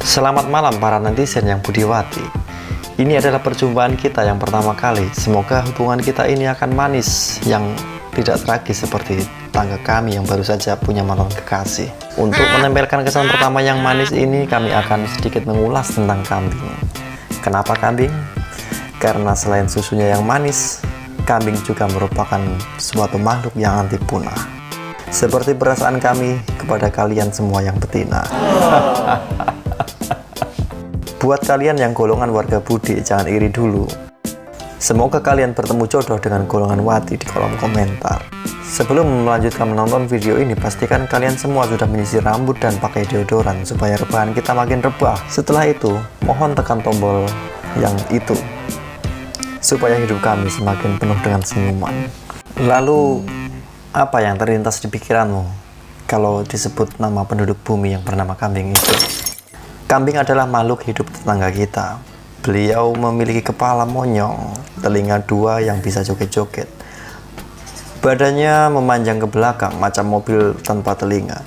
Selamat malam para netizen yang budiwati. Ini adalah perjumpaan kita yang pertama kali. Semoga hubungan kita ini akan manis, yang tidak tragis seperti tangga kami yang baru saja punya mantan kekasih. Untuk menempelkan kesan pertama yang manis ini, kami akan sedikit mengulas tentang kambing. Kenapa kambing? Karena selain susunya yang manis, kambing juga merupakan suatu makhluk yang anti punah. Seperti perasaan kami kepada kalian semua yang betina. Buat kalian yang golongan warga budi, jangan iri dulu. Semoga kalian bertemu jodoh dengan golongan wati di kolom komentar. Sebelum melanjutkan menonton video ini, pastikan kalian semua sudah menyisir rambut dan pakai deodoran supaya rebahan kita makin rebah. Setelah itu, mohon tekan tombol yang itu supaya hidup kami semakin penuh dengan senyuman. Lalu, apa yang terlintas di pikiranmu kalau disebut nama penduduk bumi yang bernama kambing itu? Kambing adalah makhluk hidup tetangga kita. Beliau memiliki kepala monyong, telinga dua yang bisa joget-joget. Badannya memanjang ke belakang macam mobil tanpa telinga.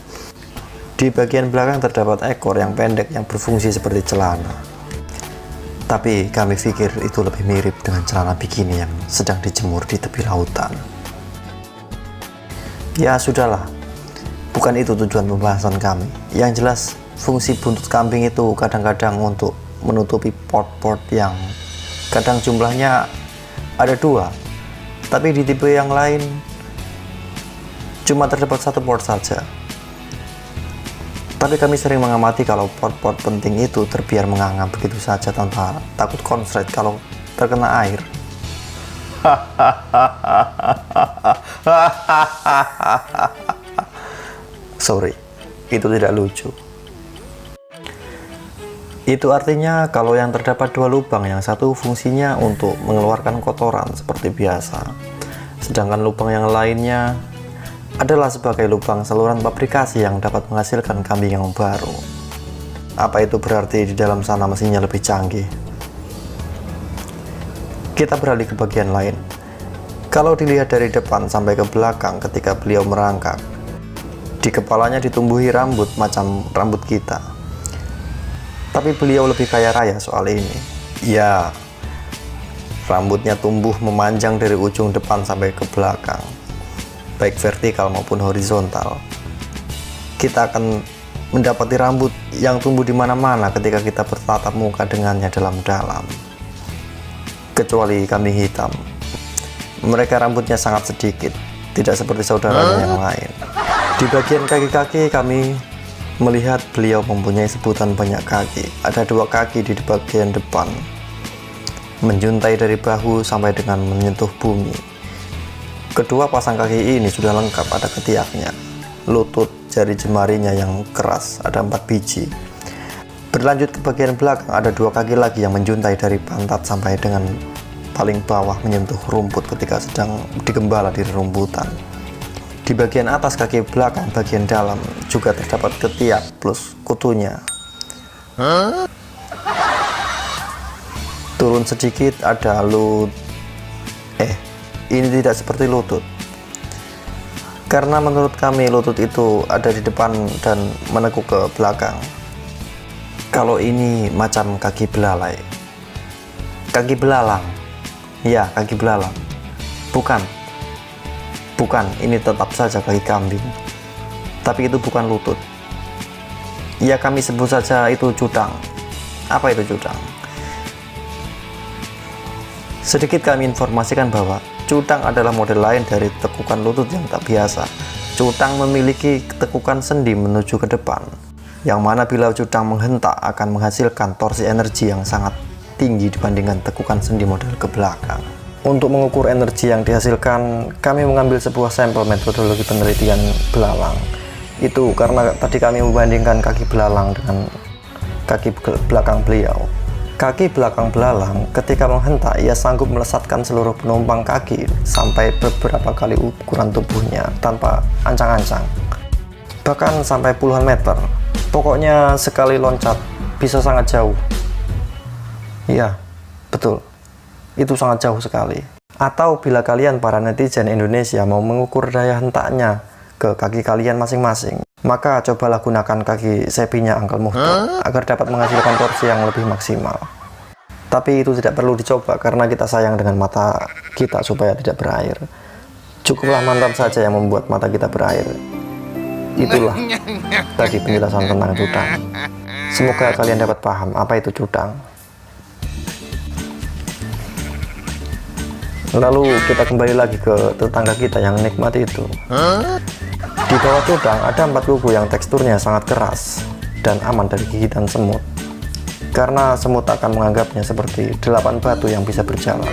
Di bagian belakang terdapat ekor yang pendek yang berfungsi seperti celana. Tapi kami pikir itu lebih mirip dengan celana bikini yang sedang dijemur di tepi lautan. Ya sudahlah, bukan itu tujuan pembahasan kami. Yang jelas, fungsi buntut kambing itu kadang-kadang untuk menutupi port-port yang kadang jumlahnya ada 2, tapi di tipe yang lain cuma terdapat 1 port saja. Tapi kami sering mengamati kalau port-port penting itu terbiar menganga begitu saja tanpa takut konslet kalau terkena air. Sorry, itu tidak lucu. Itu artinya kalau yang terdapat 2 lubang, yang satu fungsinya untuk mengeluarkan kotoran seperti biasa, sedangkan lubang yang lainnya adalah sebagai lubang saluran pabrikasi yang dapat menghasilkan kambing yang baru. Apa itu berarti di dalam sana mesinnya lebih canggih? Kita beralih ke bagian lain. Kalau dilihat dari depan sampai ke belakang ketika beliau merangkak, di kepalanya ditumbuhi rambut macam rambut kita. Tapi beliau lebih kaya raya soal ini. Ya, rambutnya tumbuh memanjang dari ujung depan sampai ke belakang, baik vertikal maupun horizontal. Kita akan mendapati rambut yang tumbuh di mana-mana ketika kita bertatap muka dengannya dalam-dalam. Kecuali kambing hitam, mereka rambutnya sangat sedikit, tidak seperti saudaranya yang lain. Di bagian kaki-kaki kami melihat beliau mempunyai sebutan banyak kaki. Ada 2 kaki di bagian depan, menjuntai dari bahu sampai dengan menyentuh bumi. Kedua pasang kaki ini sudah lengkap, ada ketiaknya, lutut, jari jemarinya yang keras, ada 4 biji. Berlanjut ke bagian belakang, ada 2 kaki lagi yang menjuntai dari pantat sampai dengan paling bawah menyentuh rumput ketika sedang digembala di rumputan. Di bagian atas kaki belakang bagian dalam juga terdapat ketiak plus kutunya. Turun sedikit ada ini tidak seperti lutut. Karena menurut kami lutut itu ada di depan dan menekuk ke belakang. Kalau ini macam kaki belalai. Kaki belalang. Ya, kaki belalang. Bukan, ini tetap saja kaki kambing. Tapi itu bukan lutut. Ya, kami sebut saja itu cudang. Apa itu cudang? Sedikit kami informasikan bahwa cudang adalah model lain dari tekukan lutut yang tak biasa. Cudang memiliki tekukan sendi menuju ke depan, yang mana bila cudang menghentak akan menghasilkan torsi energi yang sangat tinggi dibandingkan tekukan sendi model ke belakang. Untuk mengukur energi yang dihasilkan, kami mengambil sebuah sampel metodologi penelitian belalang. Itu karena tadi kami membandingkan kaki belalang dengan kaki belakang beliau. Kaki belakang belalang ketika menghentak, ia sanggup melesatkan seluruh penumpang kaki sampai beberapa kali ukuran tubuhnya tanpa ancang-ancang. Bahkan sampai puluhan meter. Pokoknya sekali loncat bisa sangat jauh. Iya, betul. Itu sangat jauh sekali. Atau bila kalian para netizen Indonesia mau mengukur daya hentaknya ke kaki kalian masing-masing, maka cobalah gunakan kaki sapinya Uncle Muhtar agar dapat menghasilkan porsi yang lebih maksimal. Tapi itu tidak perlu dicoba karena kita sayang dengan mata kita supaya tidak berair. Cukuplah mantan saja yang membuat mata kita berair. Itulah tadi penjelasan tentang cutang. Semoga kalian dapat paham apa itu cutang. Lalu kita kembali lagi ke tetangga kita yang nikmat itu. Di bawah cutang ada 4 kuku yang teksturnya sangat keras dan aman dari gigitan semut. Karena semut akan menganggapnya seperti 8 batu yang bisa berjalan.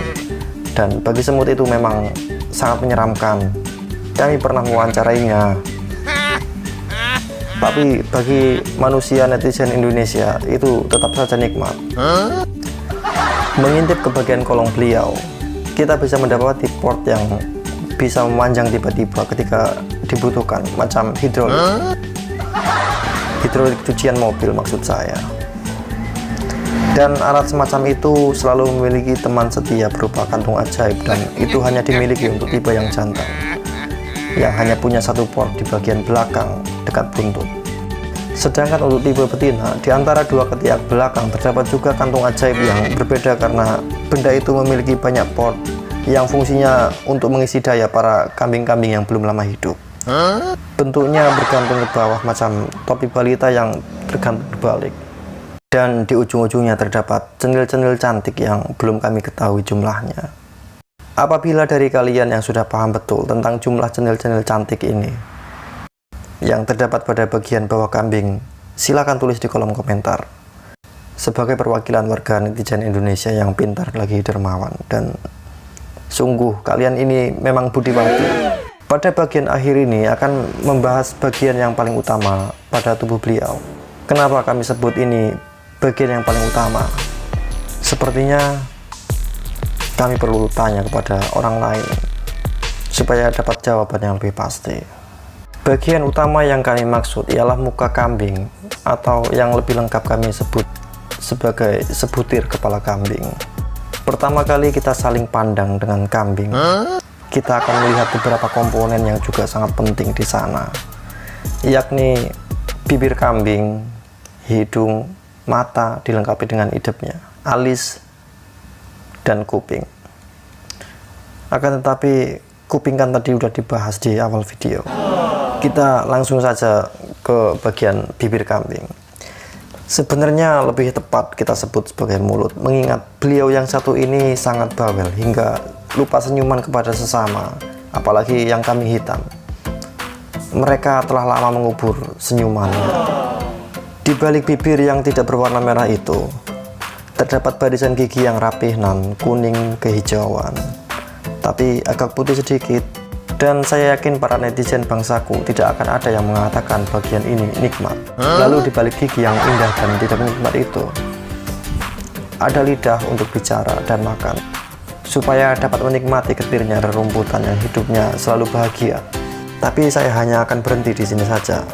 Dan bagi semut itu memang sangat menyeramkan. Kami pernah mewawancarainya. Tapi bagi manusia netizen Indonesia itu tetap saja nikmat. Mengintip ke bagian kolong beliau, kita bisa mendapati port yang bisa memanjang tiba-tiba ketika dibutuhkan, macam hidrolik cucian mobil maksud saya. Dan alat semacam itu selalu memiliki teman setia berupa kantung ajaib, dan itu hanya dimiliki untuk tipe yang jantan yang hanya punya 1 port di bagian belakang dekat buntut. Sedangkan untuk tipe betina, di antara 2 ketiak belakang terdapat juga kantung ajaib yang berbeda karena benda itu memiliki banyak port yang fungsinya untuk mengisi daya para kambing-kambing yang belum lama hidup. Bentuknya bergantung ke bawah macam topi balita yang tergantung berbalik. Dan di ujung-ujungnya terdapat cenil-cenil cantik yang belum kami ketahui jumlahnya. Apabila dari kalian yang sudah paham betul tentang jumlah cenil-cenil cantik ini yang terdapat pada bagian bawah kambing, silakan tulis di kolom komentar. Sebagai perwakilan warga netizen Indonesia yang pintar lagi dermawan, dan sungguh kalian ini memang budiwati. Pada bagian akhir ini akan membahas bagian yang paling utama pada tubuh beliau. Kenapa kami sebut ini bagian yang paling utama? Sepertinya kami perlu tanya kepada orang lain supaya dapat jawaban yang lebih pasti. Bagian utama yang kami maksud ialah muka kambing, atau yang lebih lengkap kami sebut sebagai sebutir kepala kambing. Pertama kali kita saling pandang dengan kambing, kita akan melihat beberapa komponen yang juga sangat penting di sana, yakni bibir kambing, hidung, mata dilengkapi dengan idepnya, alis, dan kuping. Akan tetapi kuping kan tadi udah dibahas di awal video. Kita langsung saja ke bagian bibir kambing. Sebenarnya lebih tepat kita sebut sebagai mulut, mengingat beliau yang satu ini sangat bawel hingga lupa senyuman kepada sesama, apalagi yang kambing hitam. Mereka telah lama mengubur senyumannya. Di balik bibir yang tidak berwarna merah itu, terdapat barisan gigi yang rapih nan kuning kehijauan, tapi agak putih sedikit. Dan saya yakin para netizen bangsaku tidak akan ada yang mengatakan bagian ini nikmat. Lalu di balik gigi yang indah dan tidak nikmat itu, ada lidah untuk bicara dan makan, supaya dapat menikmati getirnya rerumputan yang hidupnya selalu bahagia. Tapi saya hanya akan berhenti di sini saja,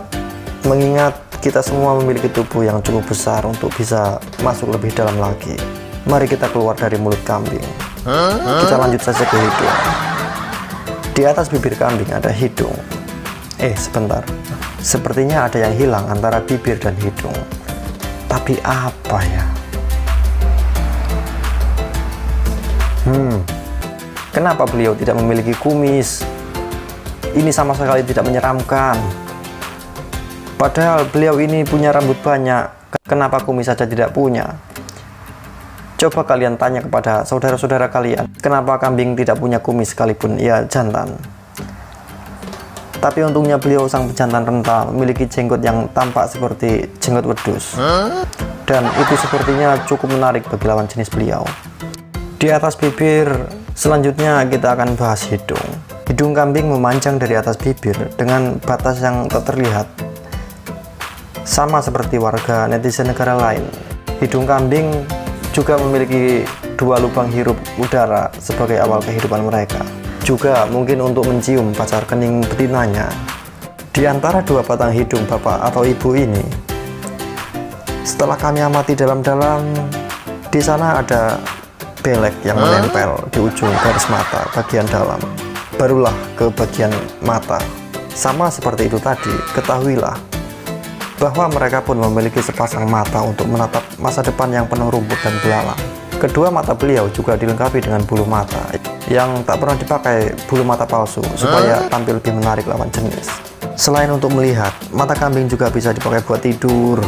mengingat kita semua memiliki tubuh yang cukup besar untuk bisa masuk lebih dalam lagi. Mari kita keluar dari mulut kambing. Kita lanjut saja ke hidung. Di atas bibir kambing ada hidung. Sebentar. Sepertinya ada yang hilang antara bibir dan hidung. Tapi apa ya? Kenapa beliau tidak memiliki kumis? Ini sama sekali tidak menyeramkan. Padahal beliau ini punya rambut banyak. Kenapa kumis saja tidak punya? Coba kalian tanya kepada saudara-saudara kalian, kenapa kambing tidak punya kumis sekalipun ia jantan? Tapi untungnya beliau sang pejantan rental memiliki jenggot yang tampak seperti jenggot wedus. Dan itu sepertinya cukup menarik bagi lawan jenis beliau. Di atas bibir, selanjutnya kita akan bahas hidung. Hidung kambing memanjang dari atas bibir dengan batas yang tak terlihat. Sama seperti warga netizen negara lain, hidung kambing juga memiliki 2 lubang hirup udara sebagai awal kehidupan mereka. Juga mungkin untuk mencium pacar kening betinanya. Di antara 2 batang hidung bapak atau ibu ini, setelah kami amati dalam-dalam, di sana ada belek yang menempel di ujung garis mata bagian dalam. Barulah ke bagian mata. Sama seperti itu tadi, ketahuilah bahwa mereka pun memiliki sepasang mata untuk menatap masa depan yang penuh rumput dan belalang. Kedua mata beliau juga dilengkapi dengan bulu mata yang tak pernah dipakai bulu mata palsu supaya tampil lebih menarik lawan jenis. Selain untuk melihat, mata kambing juga bisa dipakai buat tidur.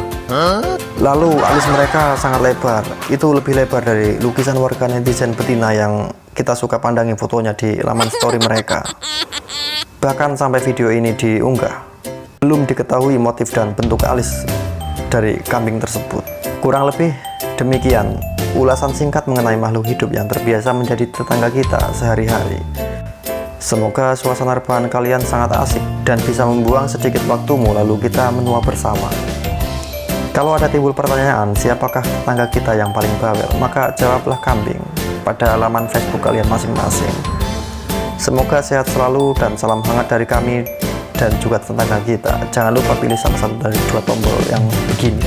Lalu alis mereka sangat lebar, itu lebih lebar dari lukisan warga netizen betina yang kita suka pandangi fotonya di laman story mereka. Bahkan sampai video ini diunggah, belum diketahui motif dan bentuk alis dari kambing tersebut. Kurang lebih demikian ulasan singkat mengenai makhluk hidup yang terbiasa menjadi tetangga kita sehari-hari. Semoga suasana rebahan kalian sangat asik dan bisa membuang sedikit waktumu lalu kita menua bersama. Kalau ada timbul pertanyaan siapakah tetangga kita yang paling bawel, maka jawablah kambing pada laman Facebook kalian masing-masing. Semoga sehat selalu dan salam hangat dari kami dan juga tetangga kita. Jangan lupa pilih salah satu dari dua tombol yang begini.